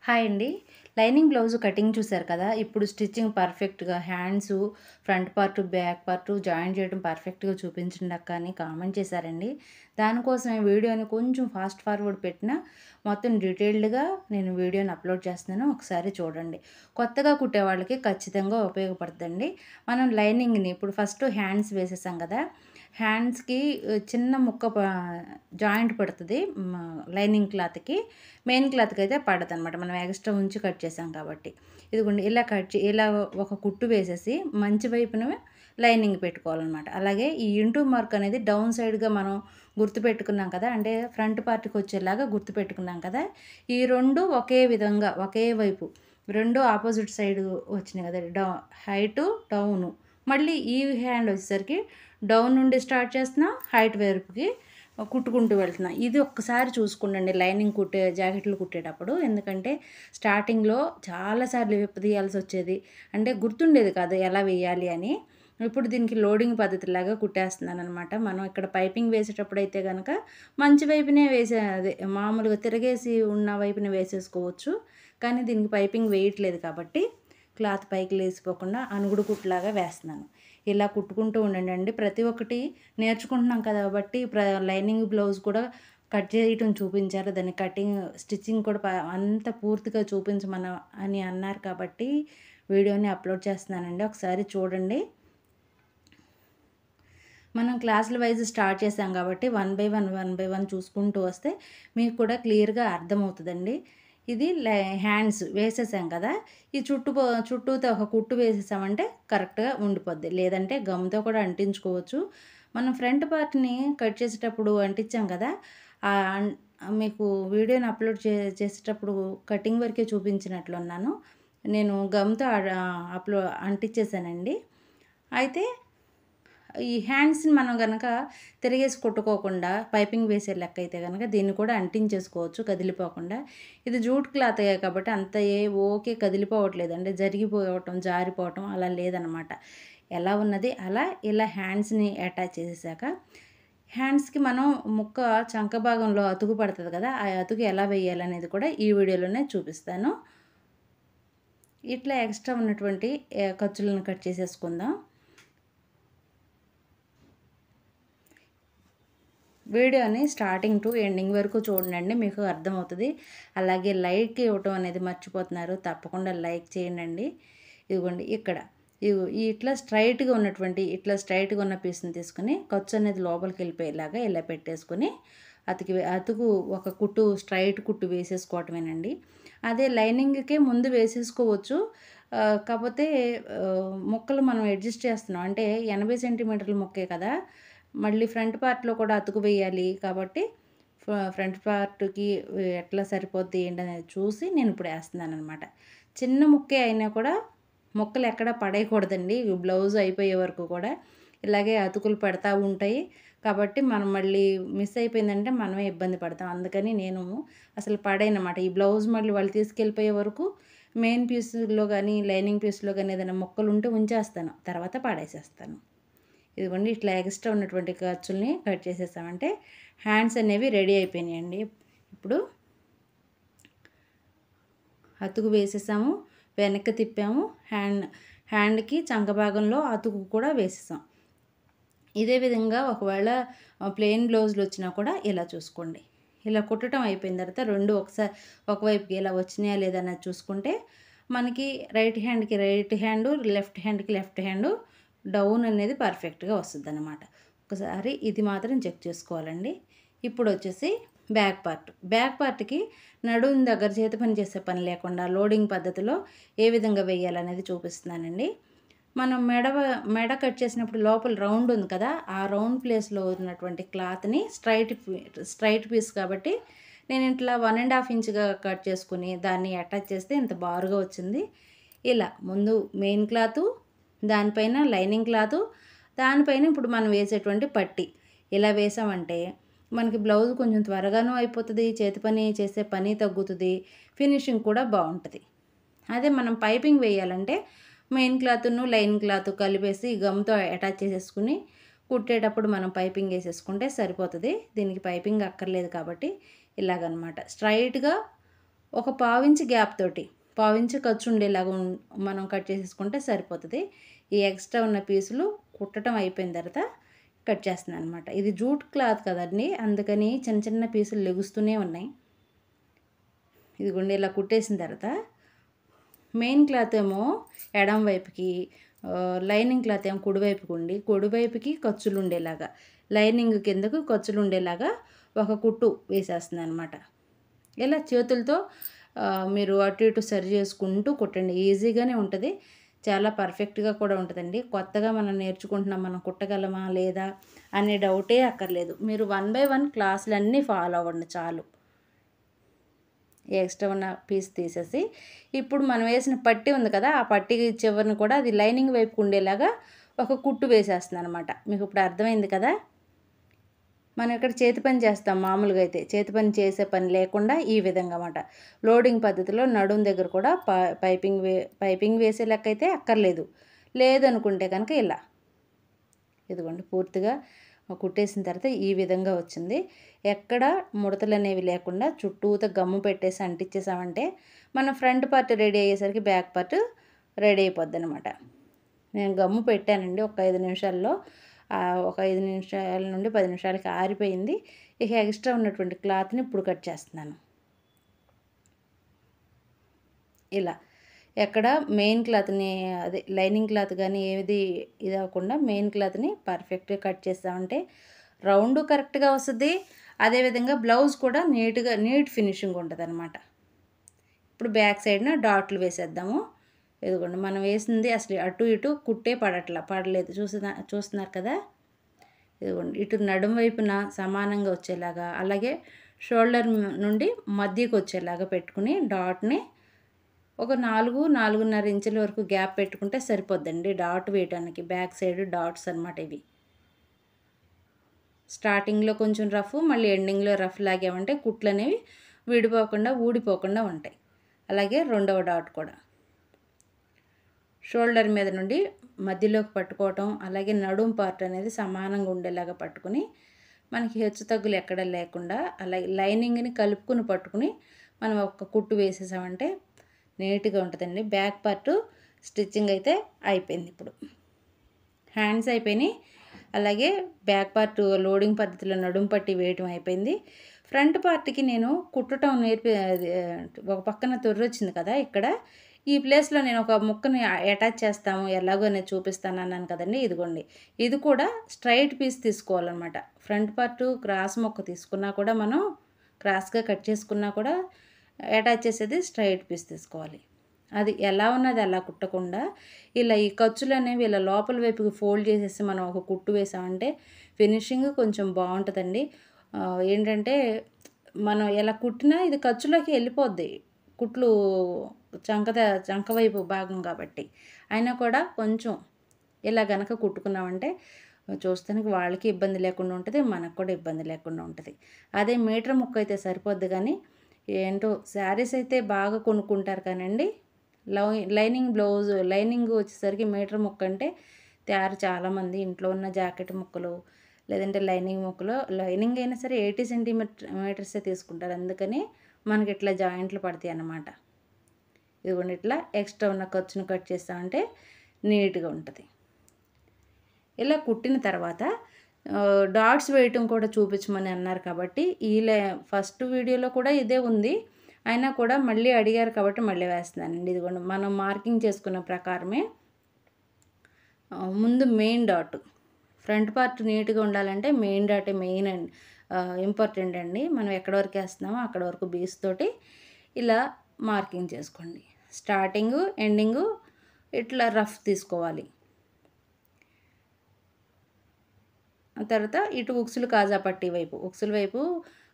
Hi అండి. Lining blouse cutting చూసారు కదా! ఇప్పుడు స్టిచ్చింగ్ పర్ఫెక్ట్‌గా hands, front part, back part join చేయడం పర్ఫెక్ట్‌గా చూపించండి అక్క అని కామెంట్ చేశారండి. దానికోసం ఈ వీడియోని కొంచెం ఫాస్ట్ ఫార్వర్డ్ పెట్టినా మొత్తం డీటెయిల్డ్‌గా నేను వీడియోని అప్లోడ్ చేస్తున్నాను. ఒకసారి చూడండి. కొత్తగా కుట్టే వాళ్ళకి ఖచ్చితంగా ఉపయోగపడుతుందండి. మనం లైనింగ్‌ని ఇప్పుడు ఫస్ట్ హ్యాండ్స్ వేసేసాం కదా! హ్యాండ్స్‌కి చిన్న ముక్క జాయింట్ పడుతది. లైనింగ్ క్లాత్‌కి. మెయిన్ క్లాత్‌కి అయితే పడదనమాట. మనం ఎక్స్ట్రా ఉంచి కట్ చేసాం కాబట్టి. ఇదిగోండి ఇలా ఒక కుట్టు వేసేసి మంచి వైపున లైనింగ్ పెట్టుకోవాలనమాట. అలాగే ఈ ఇంటూ మార్క్ అనేది డౌన్ సైడ్‌గా మనం గుర్తుపెట్టుకున్నాం కదా! అంటే ఫ్రంట్ పార్ట్‌కి వచ్చేలాగా గుర్తుపెట్టుకున్నాం కదా! ఈ 2 ఒకే విధంగా ఒకే వైపు 2 ఆపోజిట్ సైడ్ వచ్చినాయి కదా! Height, down. మళ్ళీ ఈ హ్యాండ్ వచ్చేసరికి డౌన్ నుండి స్టార్ట్ చేస్తున్నా, హైట్ వైపుకి కుట్టుకుంటూ వెళ్తున్నా. ఇది ఒక్కసారి చూసుకోండి లైనింగ్ జాకెట్లు కుట్టేటప్పుడు. ఎందుకంటే స్టార్టింగ్‌లో చాలా సార్లు విప్పదీయాల్సొచ్చేది. అంటే గుర్తుండేది కాదు ఎలా వేయాలి అని. ఇప్పుడు దీనికి లోడింగ్ పద్ధతిలాగా కుట్టేస్తున్నాననమాట. మనం ఇక్కడ పైపింగ్ వేసేటప్పుడైతే గనక మంచి వైపునే అదే మామూలుగా తిరగేసి ఉన్న వైపున వేసేసుకోవచ్చు. కానీ దీనికి పైపింగ్ వేయట్లేదు కాబట్టి క్లాత్ పైకి లేసిపోకుండా అనుగుడు కుట్టులాగా వేస్తున్నాను. ఇలా కుట్టుకుంటూ ఉండండి. ప్రతి ఒక్కటి నేర్చుకుంటున్నాం కాబట్టి లైనింగ్ బ్లౌజ్ కూడా కట్ చేయటం చూపించారు. దాన్ని స్టిచ్చింగ్ కూడా అంత పూర్తిగా అని అన్నారు కాబట్టి వీడియోని అప్లోడ్ చేస్తున్నానండి. ఒకసారి చూడండి. మనం క్లాసుల వైజ్ స్టార్ట్ చేసాం కాబట్టి వన్ బై వన్ చూసుకుంటూ వస్తే మీకు కూడా క్లియర్‌గా అర్థమవుతదండి. ఇది హ్యాండ్స్ వేసేసాం కదా! ఈ చుట్టూతో ఒక కుట్టు వేసేసామంటే కరెక్ట్‌గా ఉండిపోద్ది. లేదంటే గమ్‌తో కూడా అంటించుకోవచ్చు. మనం ఫ్రంట్ పార్ట్‌ని కట్ చేసేటప్పుడు అంటించాం కదా! ఆహ్, మీకు వీడియోని అప్లోడ్ చేసేటప్పుడు కటింగ్ వరకే చూపించినట్లున్నాను. నేను గమ్‌తో అంటించేసానండి. అయితే ఈ హ్యాండ్స్‌ని మనం గనక తిరిగేసి కుట్టుకోకుండా పైపింగ్ వేసే లెక్క అయితే గనక దీన్ని కూడా అంటించేసుకోవచ్చు కదిలిపోకుండా. ఇది జూట్ క్లాతే కాబట్టి అంత ఓకే కదిలిపోవట్లేదండి. జరిగిపోవటం, జారిపోవటం అలా లేదనమాట. ఎలా ఉన్నది అలా ఇలా హ్యాండ్స్‌ని అటాచ్ చేసేసాక హ్యాండ్స్‌కి మనం చంక భాగంలో అతుకు పడతది కదా! ఆ అతుకు ఎలా వేయాలనేది కూడా ఈ వీడియోలోనే చూపిస్తాను. ఇట్లా ఎక్స్ట్రా ఉన్నటువంటి ఖర్చులను కట్ చేసేసుకుందాం. వీడియోని స్టార్టింగ్ టు ఎండింగ్ వరకు చూడండి. మీకు అర్థమవుతుంది. అలాగే లైక్ ఇవ్వటం అనేది మర్చిపోతున్నారు. తప్పకుండా లైక్ చేయండి. ఇదిగోండి ఇక్కడ ఇట్లా ఇట్లా స్ట్రైట్‌గా ఉన్న పీస్‌ని తీసుకొని ఖర్చు అనేది లోపలికి వెళ్ళిపోయేలాగా ఇలా పెట్టేసుకొని అతుకు ఒక స్ట్రైట్ కుట్టు వేసేసుకోవటమేనండి. అదే లైనింగ్‌కే ముందు వేసేసుకోవచ్చు. కాపోతే ముక్కలు మనం అడ్జస్ట్ చేస్తున్నాం. అంటే 80 సెంటీమీటర్ల ముక్కే కదా! మళ్ళీ ఫ్రంట్ పార్ట్‌లో కూడా అతుకు వేయాలి కాబట్టి ఫ్రంట్ పార్ట్‌కి ఎట్లా సరిపోద్ది ఏంటనేది చూసి నేను ఇప్పుడు ఏస్తున్నాననమాట. చిన్న ముక్కే అయినా కూడా ముక్కలు ఎక్కడ పడేయకూడదండి. బ్లౌజ్ అయిపోయే వరకు కూడా ఇలాగే అతుకులు పడతా ఉంటాయి. కాబట్టి మనం మళ్ళీ మిస్ అయిపోయిందంటే మనమే ఇబ్బంది పడతాం. అందుకని నేను అసలు పడేయనమాట. ఈ బ్లౌజ్ మళ్ళీ వాళ్ళు తీసుకెళ్ళిపోయే వరకు మెయిన్ పీస్‌లో గానీ, లైనింగ్ పీస్‌లో గానీ ఏదైనా ముక్కలుంటే ఉంచేస్తాను. తర్వాత పడేసేస్తాను. ఇదిగోండి ఇట్లా ఎక్స్ట్రా ఉన్నటువంటి ఖర్చుల్ని కట్ చేసేసామంటే హ్యాండ్స్ అనేవి రెడీ అయిపోయినాయండి. ఇప్పుడు అతుకు వేసేసాము, వెనక్కి తిప్పాము, హ్యాండ్‌కి చంక భాగంలో అతుకు కూడా వేసేసాం. ఇదే విధంగా ఒకవేళ ప్లెయిన్ బ్లౌజులు వచ్చినా కూడా ఇలా చూసుకోండి. ఇలా కుట్టడం అయిపోయిన తర్వాత 2 ఒకవైపుకి ఇలా వచ్చినాయా లేదా అన్నది చూసుకుంటే మనకి రైట్ హ్యాండ్‌కి రైట్ హ్యాండు, లెఫ్ట్ హ్యాండ్‌కి లెఫ్ట్ హ్యాండు డౌన్ అనేది పర్ఫెక్ట్‌గా వస్తుందన్నమాట. ఒకసారి ఇది మాత్రం చెక్ చేసుకోవాలండి. ఇప్పుడు వచ్చేసి బ్యాక్ పార్ట్‌కి నడుము దగ్గర చేతి పని చేసే పని లేకుండా లోడింగ్ పద్ధతిలో ఏ విధంగా వేయాలనేది చూపిస్తున్నానండి. మనం మెడ కట్ చేసినప్పుడు లోపల రౌండ్ ఉంది కదా! ఆ రౌండ్ ప్లేస్‌లో ఉన్నటువంటి క్లాత్‌ని స్ట్రైట్ పీస్ కాబట్టి నేను ఇట్లా 1½ ఇంచ్‌గా కట్ చేసుకొని దాన్ని అటాచ్ చేస్తే ఇంత బారుగా వచ్చింది. ఇలా ముందు మెయిన్ క్లాతు, దానిపైన లైనింగ్ క్లాతు, దానిపైన ఇప్పుడు మనం వేసేటువంటి పట్టీ. ఇలా వేసామంటే మనకి బ్లౌజ్ కొంచెం త్వరగాను అయిపోతది. చేతి పని చేసే పని తగ్గుతది. ఫినిషింగ్ కూడా బావుంటది. అదే మనం పైపింగ్ వేయాలంటే మెయిన్ క్లాతును, లైన్ క్లాత్ కలిపేసి గమ్‌తో అటాచ్ చేసేసుకుని కుట్టేటప్పుడు మనం పైపింగ్ ఏసేసుకుంటే సరిపోతది. దీనికి పైపింగ్ అక్కర్లేదు కాబట్టి ఇలాగనమాట. స్ట్రైట్‌గా ఒక పావించి గ్యాప్ తోటి పావించి ఖర్చు ఉండేలాగా మనం కట్ చేసేసుకుంటే సరిపోతుంది. ఈ ఎక్స్ట్రా ఉన్న పీసులు కుట్టడం అయిపోయిన తర్వాత కట్ చేస్తున్నాను అనమాట. ఇది జూట్ క్లాత్ కదండి, అందుకని చిన్న చిన్న పీసులు లెగుస్తూనే ఉన్నాయి. ఇదిగోండి ఇలా కుట్టేసిన తర్వాత మెయిన్ క్లాత్ ఏమో ఎడం వైపుకి, లైనింగ్ క్లాత్ ఏమో కుడివైపుకి ఉండి కుడివైపుకి ఖర్చులు ఉండేలాగా, లైనింగ్ కిందకు ఖర్చులు ఉండేలాగా ఒక కుట్టు వేసేస్తున్నాను అనమాట. ఇలా చేతులతో మీరు అటు ఇటు సరి చేసుకుంటూ కుట్టండి. ఈజీగానే ఉంటుంది, చాలా పర్ఫెక్ట్గా కూడా ఉంటుందండి. కొత్తగా మనం నేర్చుకుంటున్నాం, మనం కుట్టగలమా లేదా అనే డౌటే అక్కర్లేదు. మీరు 1 బై 1 క్లాసులన్నీ ఫాలో అవ్వండి చాలు. ఎక్స్ట్రా ఉన్న పీస్ తీసేసి ఇప్పుడు మనం వేసిన పట్టీ ఉంది కదా, ఆ పట్టీ చివరిని కూడా అది లైనింగ్ వైపుకు ఉండేలాగా ఒక కుట్టు వేసేస్తున్నాను అనమాట. మీకు ఇప్పుడు అర్థమైంది కదా. మనం ఇక్కడ చేతి పని చేస్తాం, మామూలుగా అయితే చేతి పని చేసే పని లేకుండా ఈ విధంగా అన్నమాట. లోడింగ్ పద్ధతిలో నడుం దగ్గర కూడా పైపింగ్ వేసే లెక్క అయితే అక్కర్లేదు. లేదనుకుంటే కనుక ఇలా ఇదిగోండి పూర్తిగా కుట్టేసిన తర్వాత ఈ విధంగా వచ్చింది. ఎక్కడ ముడతలు అనేవి లేకుండా చుట్టూతో గమ్ము పెట్టేసి అంటించేసామంటే మనం ఫ్రంట్ పార్ట్ రెడీ అయ్యేసరికి బ్యాక్ పార్ట్ రెడీ అయిపోద్ది అనమాట. నేను గమ్ము పెట్టానండి ఒక 5 నిమిషాల్లో. ఒక 5 నిమిషాల నుండి 10 నిమిషాలకి ఆరిపోయింది. ఇక ఎక్స్ట్రా ఉన్నటువంటి క్లాత్ని ఇప్పుడు కట్ చేస్తున్నాను. ఇలా ఎక్కడ మెయిన్ క్లాత్ని, అదే లైనింగ్ క్లాత్ కానీ ఏది ఇది అవ్వకుండా మెయిన్ క్లాత్ని పర్ఫెక్ట్గా కట్ చేస్తామంటే రౌండ్ కరెక్ట్గా వస్తుంది. అదేవిధంగా బ్లౌజ్ కూడా నీట్ ఫినిషింగ్ ఉంటుంది అనమాట. ఇప్పుడు బ్యాక్ సైడ్న డాట్లు వేసేద్దాము. ఇదిగోండి మనం వేసింది అసలు అటు ఇటు కుట్టే పడలేదు, చూస్తున్నారు కదా. ఇదిగోండి ఇటు నడుము వైపున సమానంగా వచ్చేలాగా, అలాగే షోల్డర్ నుండి మధ్యకు వచ్చేలాగా పెట్టుకుని డాట్ని ఒక 4-4.5 ఇంచుల వరకు గ్యాప్ పెట్టుకుంటే సరిపోద్దండి డాట్ వేయడానికి. బ్యాక్ సైడ్ డాట్స్ అనమాట ఇవి. స్టార్టింగ్లో కొంచెం రఫ్, మళ్ళీ ఎండింగ్లో రఫ్ లాగామంటే కుట్లు అనేవి విడిపోకుండా ఊడిపోకుండా ఉంటాయి. అలాగే రెండవ డాట్ కూడా షోల్డర్ మీద నుండి మధ్యలోకి పట్టుకోవటం, అలాగే నడుం పార్ట్ అనేది సమానంగా ఉండేలాగా పట్టుకుని మనకి హెచ్చు తగ్గులు ఎక్కడ లేకుండా అలాగే లైనింగ్ని కలుపుకుని పట్టుకుని మనం ఒక కుట్టు వేసేసామంటే నీట్గా ఉంటుందండి. బ్యాక్ పార్ట్ స్టిచ్చింగ్ అయితే అయిపోయింది. ఇప్పుడు హ్యాండ్స్ అయిపోయినాయి, అలాగే బ్యాక్ పార్ట్ లోడింగ్ పద్ధతిలో నడుం పట్టి వేయటం అయిపోయింది. ఫ్రంట్ పార్ట్కి నేను కుట్టడం ఒక పక్కన తొర్రి వచ్చింది కదా, ఇక్కడ ఈ ప్లేస్లో నేను ఒక ముక్కని అటాచ్ చేస్తాము ఎలాగో అనేది చూపిస్తాను అన్నాను కదండి. ఇదిగోండి ఇది కూడా స్ట్రైట్ పీస్ తీసుకోవాలన్నమాట. ఫ్రంట్ పార్ట్ క్రాస్ ముక్క తీసుకున్నా కూడా మనం క్రాస్గా కట్ చేసుకున్నా కూడా అటాచ్ చేసేది స్ట్రైట్ పీస్ తీసుకోవాలి. అది ఎలా ఉన్నది అలా కుట్టకుండా ఇలా ఈ ఖర్చులు అనేవి ఇలా లోపల వైపుకి ఫోల్డ్ చేసేసి మనం ఒక కుట్టు వేసామంటే ఫినిషింగ్ కొంచెం బాగుంటుందండి. ఏంటంటే మనం ఎలా కుట్టినా ఇది ఖర్చులోకి వెళ్ళిపోద్ది, కుట్లు చంక వైపు భాగం కాబట్టి. అయినా కూడా కొంచెం ఇలా గనక కుట్టుకున్నామంటే చూస్తానికి వాళ్ళకి ఇబ్బంది లేకుండా ఉంటుంది, మనకు కూడా ఇబ్బంది లేకుండా ఉంటుంది. అదే మీటర్ ముక్క అయితే సరిపోద్ది. కానీ ఏంటో శారీస్ అయితే బాగా కొనుక్కుంటారు కానండి, లైనింగ్ బ్లౌజ్ లైనింగ్ వచ్చేసరికి మీటర్ ముక్క అంటే చాలామంది ఇంట్లో ఉన్న జాకెట్ ముక్కలు లేదంటే లైనింగ్ ముక్కలు, లైనింగ్ అయినా సరే 80 సెంటీమీటర్సే తీసుకుంటారు. అందుకని మనకి ఇట్లా జాయింట్లు పడతాయి అన్నమాట. ఇదిగోండి ఇట్లా ఎక్స్ట్రా ఉన్న ఖర్చును కట్ చేస్తామంటే నీట్గా ఉంటుంది. ఇలా కుట్టిన తర్వాత డాట్స్ వేయటం కూడా చూపించమని అన్నారు కాబట్టి ఫస్ట్ వీడియోలో కూడా ఇదే ఉంది, అయినా కూడా మళ్ళీ అడిగారు కాబట్టి మళ్ళీ వేస్తున్నానండి. ఇదిగోండి మనం మార్కింగ్ చేసుకున్న ప్రకారమే ముందు మెయిన్ డాట్, ఫ్రంట్ పార్ట్ నీట్గా ఉండాలంటే మెయిన్ డాటే మెయిన్ అండి, ఇంపార్టెంట్ అండి. మనం ఎక్కడి వరకు వేస్తున్నామో అక్కడ వరకు బీస్ తోటి ఇలా మార్కింగ్ చేసుకోండి. స్టార్టింగు ఎండింగు ఇట్లా రఫ్ తీసుకోవాలి. తర్వాత ఇటు ఉక్సులు కాజాపట్టి వైపు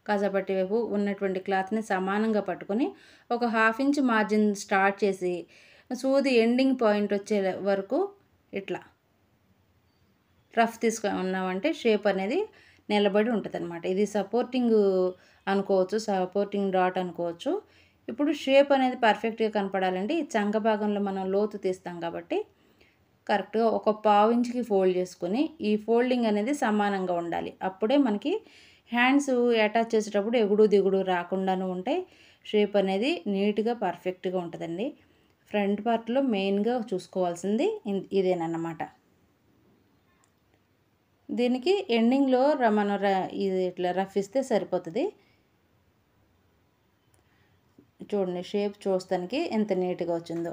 కాజాపట్టి వైపు ఉన్నటువంటి క్లాత్ని సమానంగా పట్టుకొని ఒక 1/2 ఇంచ్ మార్జిన్ స్టార్ట్ చేసి సూది ఎండింగ్ పాయింట్ వచ్చే వరకు ఇట్లా రఫ్ తీసుకున్నామంటే షేప్ అనేది నిలబడి ఉంటుంది అనమాట. ఇది సపోర్టింగ్ అనుకోవచ్చు, సపోర్టింగ్ డాట్ అనుకోవచ్చు. ఇప్పుడు షేప్ అనేది పర్ఫెక్ట్గా కనపడాలంటే ఈ చంక భాగంలో మనం లోతు తీస్తాం కాబట్టి కరెక్ట్గా ఒక 1/2 ఇంచుకి ఫోల్డ్ చేసుకొని ఈ ఫోల్డింగ్ అనేది సమానంగా ఉండాలి. అప్పుడే మనకి హ్యాండ్స్ అటాచ్ చేసేటప్పుడు ఎగుడు దిగుడు రాకుండాను ఉంటాయి, షేప్ అనేది నీట్గా పర్ఫెక్ట్గా ఉంటుందండి. ఫ్రంట్ పార్ట్లో మెయిన్గా చూసుకోవాల్సింది ఇదేనన్నమాట. దీనికి ఎండింగ్లో మనం ఇది ఇట్లా రఫ్ ఇస్తే సరిపోతుంది. చూడండి షేప్ చూస్తానికి ఎంత నీట్గా వచ్చిందో.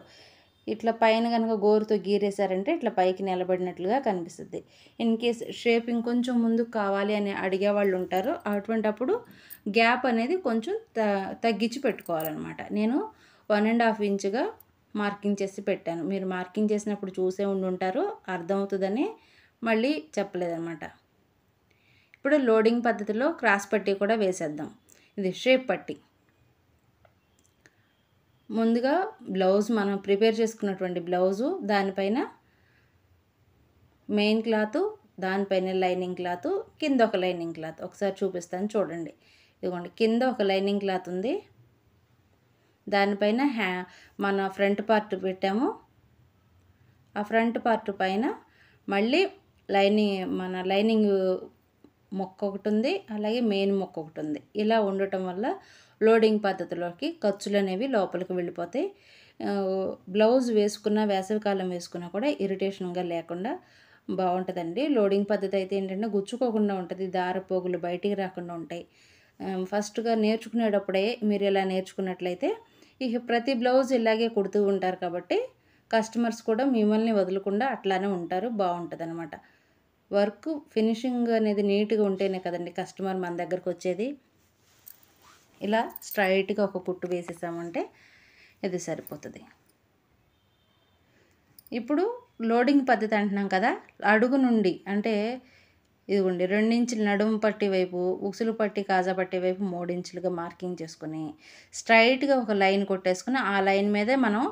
ఇట్లా పైన కనుక గోరుతో గీరేశారంటే ఇట్లా పైకి నిలబడినట్లుగా కనిపిస్తుంది. ఇన్ కేస్ షేప్ ఇంకొంచెం ముందుకు కావాలి అని అడిగే వాళ్ళు ఉంటారు. అటువంటప్పుడు గ్యాప్ అనేది కొంచెం తగ్గించి పెట్టుకోవాలన్నమాట. నేను 1.5 ఇంచుగా మార్కింగ్ చేసి పెట్టాను. మీరు మార్కింగ్ చేసినప్పుడు చూసే ఉండుంటారు, అర్థమవుతుందని మళ్ళీ చెప్పలేదన్నమాట. ఇప్పుడు లోడింగ్ పద్ధతిలో క్రాస్ పట్టీ కూడా వేసేద్దాం. ఇది షేప్ పట్టీ. ముందుగా బ్లౌజ్ మనం ప్రిపేర్ చేసుకున్నటువంటి బ్లౌజు, దానిపైన మెయిన్ క్లాతు, దానిపైన లైనింగ్ క్లాతు, కింద ఒక లైనింగ్ క్లాత్. ఒకసారి చూపిస్తాను చూడండి. ఇదిగోండి కింద ఒక లైనింగ్ క్లాత్ ఉంది. దానిపైన మన ఫ్రంట్ పార్ట్ పెట్టాము. ఆ ఫ్రంట్ పార్ట్ పైన మళ్ళీ మన లైనింగ్ మొక్క ఒకటి ఉంది, అలాగే మెయిన్ మొక్క ఒకటి ఉంది. ఇలా ఉండటం వల్ల లోడింగ్ పద్ధతిలోకి ఖర్చులు అనేవి లోపలికి వెళ్ళిపోతాయి. బ్లౌజ్ వేసుకున్న వేసవికాలం వేసుకున్నా కూడా ఇరిటేషన్గా లేకుండా బాగుంటుందండి. లోడింగ్ పద్ధతి అయితే ఏంటంటే గుచ్చుకోకుండా ఉంటుంది, దారపోగులు బయటికి రాకుండా ఉంటాయి. ఫస్ట్గా నేర్చుకునేటప్పుడే మీరు ఇలా నేర్చుకున్నట్లయితే ఇక ప్రతి బ్లౌజ్ ఇలాగే కుడుతూ ఉంటారు కాబట్టి కస్టమర్స్ కూడా మిమ్మల్ని వదలకుండా అట్లానే ఉంటారు. బాగుంటుంది అనమాట. వర్క్ ఫినిషింగ్ అనేది నీట్గా ఉంటేనే కదండి కస్టమర్ మన దగ్గరకు వచ్చేది. ఇలా స్ట్రైట్గా ఒక కుట్టు వేసేసామంటే ఇది సరిపోతుంది. ఇప్పుడు లోడింగ్ పద్ధతి అంటున్నాం కదా, అడుగు నుండి అంటే ఇదిగోండి 2 ఇంచులు నడుము పట్టి వైపు, ఉక్సులు పట్టి కాజా పట్టి వైపు 3 ఇంచులుగా మార్కింగ్ చేసుకుని స్ట్రైట్గా ఒక లైన్ కొట్టేసుకుని ఆ లైన్ మీదే మనం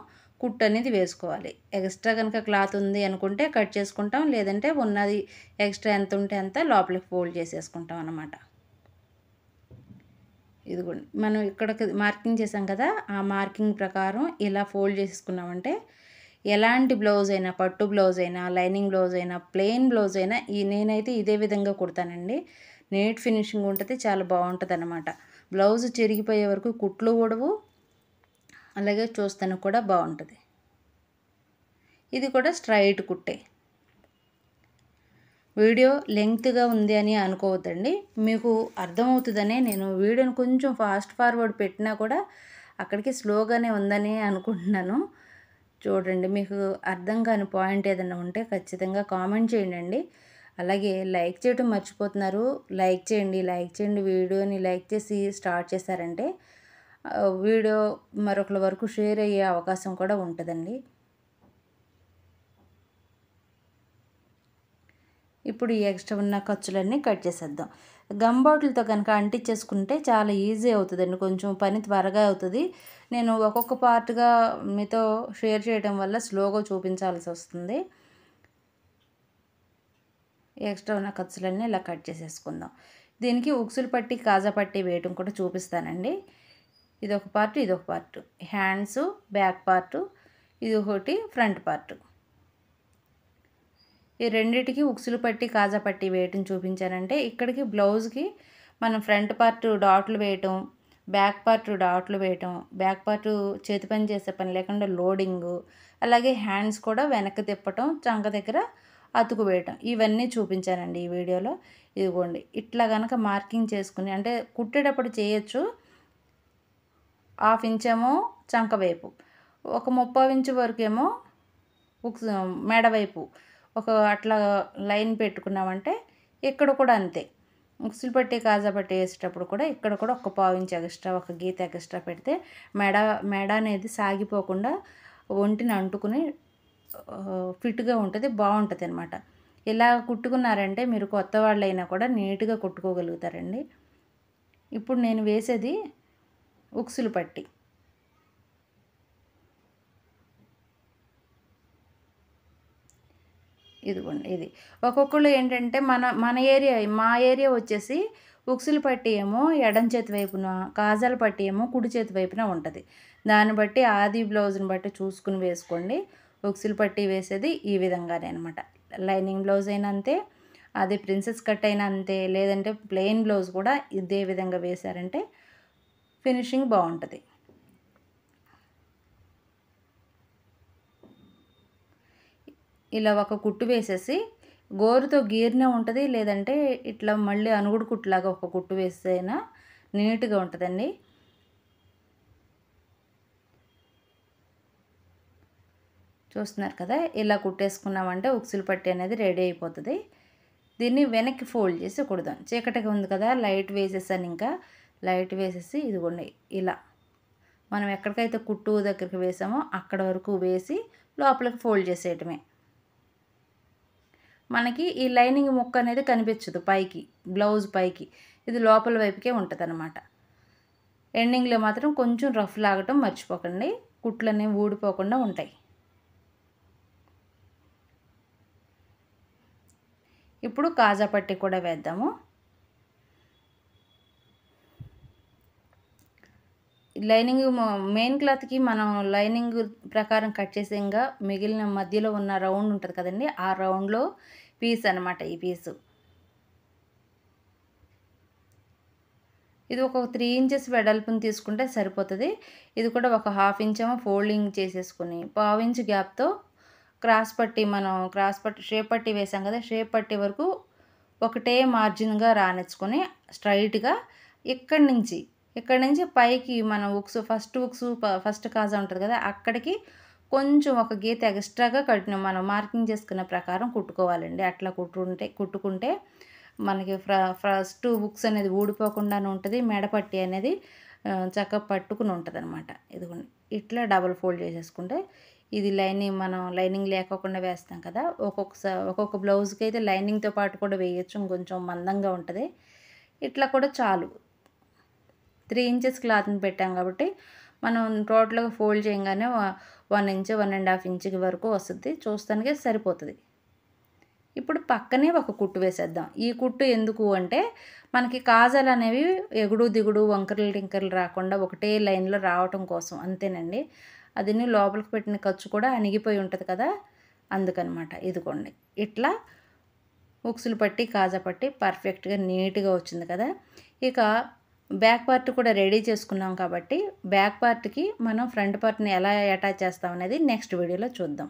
కుట్టు అనేది వేసుకోవాలి. ఎక్స్ట్రా కనుక క్లాత్ ఉంది అనుకుంటే కట్ చేసుకుంటాం, లేదంటే ఉన్నది ఎక్స్ట్రా ఎంత ఉంటే అంత లోపలికి ఫోల్డ్ చేసేసుకుంటాం అన్నమాట. ఇదిగోండి మనం ఇక్కడికి మార్కింగ్ చేసాం కదా, ఆ మార్కింగ్ ప్రకారం ఇలా ఫోల్డ్ చేసుకున్నామంటే ఎలాంటి బ్లౌజ్ అయినా, పట్టు బ్లౌజ్ అయినా, లైనింగ్ బ్లౌజ్ అయినా, ప్లెయిన్ బ్లౌజ్ అయినా నేనైతే ఇదే విధంగా కుడతానండి. నీట్ ఫినిషింగ్ ఉంటుంది, చాలా బాగుంటుంది అన్నమాట. బ్లౌజ్ చిరిగిపోయే వరకు కుట్లు ఊడవు, అలాగే చూస్తానికి కూడా బాగుంటుంది. ఇది కూడా స్ట్రైట్ కుట్టే. వీడియో లెంగ్త్గా ఉంది అని అనుకోవద్దండి, మీకు అర్థమవుతుందనే నేను వీడియోని కొంచెం ఫాస్ట్ ఫార్వర్డ్ పెట్టినా కూడా అక్కడికి స్లోగానే ఉందని అనుకుంటున్నాను. చూడండి, మీకు అర్థం కాని పాయింట్ ఏదైనా ఉంటే ఖచ్చితంగా కామెంట్ చేయండి. అలాగే లైక్ చేయడం మర్చిపోతున్నారు, లైక్ చేయండి. వీడియోని లైక్ చేసి స్టార్ట్ చేశారంటే వీడియో మరొకరి వరకు షేర్ అయ్యే అవకాశం కూడా ఉంటుందండి. ఇప్పుడు ఈ ఎక్స్ట్రా ఉన్న ఖర్చులన్నీ కట్ చేసేద్దాం. గమ్ బాటిల్తో కనుక అంటించేసుకుంటే చాలా ఈజీ అవుతుందండి, కొంచెం పని త్వరగా అవుతుంది. నేను ఒక్కొక్క పార్ట్గా మీతో షేర్ చేయడం వల్ల స్లోగా చూపించాల్సి వస్తుంది. ఎక్స్ట్రా ఉన్న ఖర్చులన్నీ ఇలా కట్ చేసేసుకుందాం. దీనికి ఉక్సులు పట్టి కాజా పట్టి వేయటం కూడా చూపిస్తానండి. ఇదొక పార్ట్, ఇదొక పార్ట్, హ్యాండ్స్ బ్యాక్ పార్టు, ఇది ఒకటి ఫ్రంట్ పార్ట్. ఈ రెండిటికి ఉక్సులు పట్టి కాజా పట్టి వేయటం చూపించానంటే ఇక్కడికి బ్లౌజ్కి మనం ఫ్రంట్ పార్ట్ డాట్లు వేయటం, బ్యాక్ పార్ట్ డాట్లు వేయటం, బ్యాక్ పార్ట్ చేతి పని చేసే పని లేకుండా లోడింగు, అలాగే హ్యాండ్స్ కూడా వెనక్కి తిప్పటం, చంక దగ్గర అతుకు వేయటం, ఇవన్నీ చూపించానండి ఈ వీడియోలో. ఇదిగోండి ఇట్లా కనుక మార్కింగ్ చేసుకుని అంటే కుట్టేటప్పుడు చేయొచ్చు. 1/2 ఇంచేమో చంక వైపు, ఒక 3/4 ఇంచు వరకేమో మెడ వైపు అట్లా లైన్ పెట్టుకున్నామంటే ఇక్కడ కూడా అంతే. ఉక్సులు పట్టి కాజా పట్టి వేసేటప్పుడు కూడా ఇక్కడ కూడా ఒక 1/4 ఇంచు ఎక్స్ట్రా, ఒక గీత ఎక్స్ట్రా పెడితే మెడ అనేది సాగిపోకుండా ఒంటిని అంటుకుని ఫిట్గా ఉంటుంది, బాగుంటుంది అనమాట. ఇలా కుట్టుకున్నారంటే మీరు కొత్త వాళ్ళైనా కూడా నీట్గా కుట్టుకోగలుగుతారండి. ఇప్పుడు నేను వేసేది ఉక్సులు పట్టి. ఇదిగోండి ఇది. ఒక్కొక్కళ్ళు ఏంటంటే మా ఏరియా వచ్చేసి ఉక్సులు పట్టి ఏమో ఎడం చేతి వైపున, కాజాల పట్టి ఏమో కుడి చేతి వైపున ఉంటుంది. దాన్ని బట్టి ఆది బ్లౌజ్ని బట్టి చూసుకుని వేసుకోండి. ఉక్సులు పట్టి వేసేది ఈ విధంగానే అనమాట. లైనింగ్ బ్లౌజ్ అయినా అంతే, అది ప్రిన్సెస్ కట్ అయినా అంతే, లేదంటే ప్లెయిన్ బ్లౌజ్ కూడా ఇదే విధంగా వేశారంటే ఫినిషింగ్ బాగుంటుంది. ఇలా ఒక కుట్టు వేసేసి గోరుతో గీరినే ఉంటుంది, లేదంటే ఇట్లా మళ్ళీ అనుగుడు కుట్టులాగా ఒక కుట్టు వేస్తేనా నీట్గా ఉంటుందండి. చూస్తున్నారు కదా, ఇలా కుట్టేసుకున్నామంటే ఉక్సులు పట్టి అనేది రెడీ అయిపోతుంది. దీన్ని వెనక్కి ఫోల్డ్ చేసి కుడదాం. చీకటిగా ఉంది కదా, లైట్ వేసేసాను. ఇంకా లైట్ వేసేసి ఇదిగోండి ఇలా మనం ఎక్కడికైతే కుట్టు దగ్గరికి వేసామో అక్కడ వరకు వేసి లోపలికి ఫోల్డ్ చేసేయటమే. మనకి ఈ లైనింగ్ ముక్క అనేది కనిపించదు పైకి, బ్లౌజ్ పైకి, ఇది లోపల వైపుకే ఉంటుంది అన్నమాట. ఎండింగ్లో మాత్రం కొంచెం రఫ్ లాగటం మర్చిపోకండి, కుట్లు అనేవి ఊడిపోకుండా ఉంటాయి. ఇప్పుడు కాజా పట్టి కూడా వేద్దాము. లైనింగ్ మెయిన్ క్లాత్కి మనం లైనింగ్ ప్రకారం కట్ చేసి ఇంకా మిగిలిన మధ్యలో ఉన్న రౌండ్ ఉంటుంది కదండి, ఆ రౌండ్లో పీస్ అనమాట ఈ పీసు. ఇది ఒక 3 ఇంచెస్ వెడల్పుని తీసుకుంటే సరిపోతుంది. ఇది కూడా ఒక 1/2 ఇంచ్ ఏమో ఫోల్డింగ్ చేసేసుకుని 1/2 ఇంచ్ గ్యాప్తో క్రాస్ పట్టి, మనం క్రాస్ పట్టి షేప్ పట్టి వేసాం కదా, షేప్ పట్టి వరకు ఒకటే మార్జిన్గా రానిచ్చుకొని స్ట్రైట్గా ఇక్కడి నుంచి పైకి మనం ఫస్ట్ కాజా ఉంటుంది కదా, అక్కడికి కొంచెం ఒక గీత ఎక్స్ట్రాగా మనం మార్కింగ్ చేసుకున్న ప్రకారం కుట్టుకోవాలండి. అట్లా కుట్టుకుంటే మనకి ఫస్ట్ హుక్స్ అనేది ఊడిపోకుండానే ఉంటుంది, మెడపట్టి అనేది చక్కగా పట్టుకుని ఉంటుంది అనమాట. ఇదిగోండి ఇట్లా డబుల్ ఫోల్డ్ చేసేసుకుంటే ఇది మనం లైనింగ్ లేకోకుండా వేస్తాం కదా, ఒక్కొక్క బ్లౌజ్కి అయితే లైనింగ్తో పాటు కూడా వేయచ్చు, ఇంకొంచెం మందంగా ఉంటుంది. ఇట్లా కూడా చాలు. 3 ఇంచెస్ క్లాత్ని పెట్టాం కాబట్టి మనం టోటల్గా ఫోల్డ్ చేయగానే 1 ఇంచ్ 1.5 ఇంచ్ వరకు వస్తుంది, చూస్తానికే సరిపోతుంది. ఇప్పుడు పక్కనే ఒక కుట్టు వేసేద్దాం. ఈ కుట్టు ఎందుకు అంటే మనకి కాజాలు అనేవి ఎగుడు దిగుడు వంకరలు టింకర్లు రాకుండా ఒకటే లైన్లో రావటం కోసం, అంతేనండి. అది లోపలికి పెట్టిన ఖర్చు కూడా అణిగిపోయి ఉంటుంది కదా, అందుకనమాట. ఇదిగోండి ఇట్లా ఉక్సులు పట్టి కాజా పట్టి పర్ఫెక్ట్గా నీట్గా వచ్చింది కదా. ఇక బ్యాక్ పార్ట్ కూడా రెడీ చేసుకున్నాం కాబట్టి బ్యాక్ పార్ట్కి మనం ఫ్రంట్ పార్ట్ని ఎలా అటాచ్ చేస్తాం అనేది నెక్స్ట్ వీడియోలో చూద్దాం.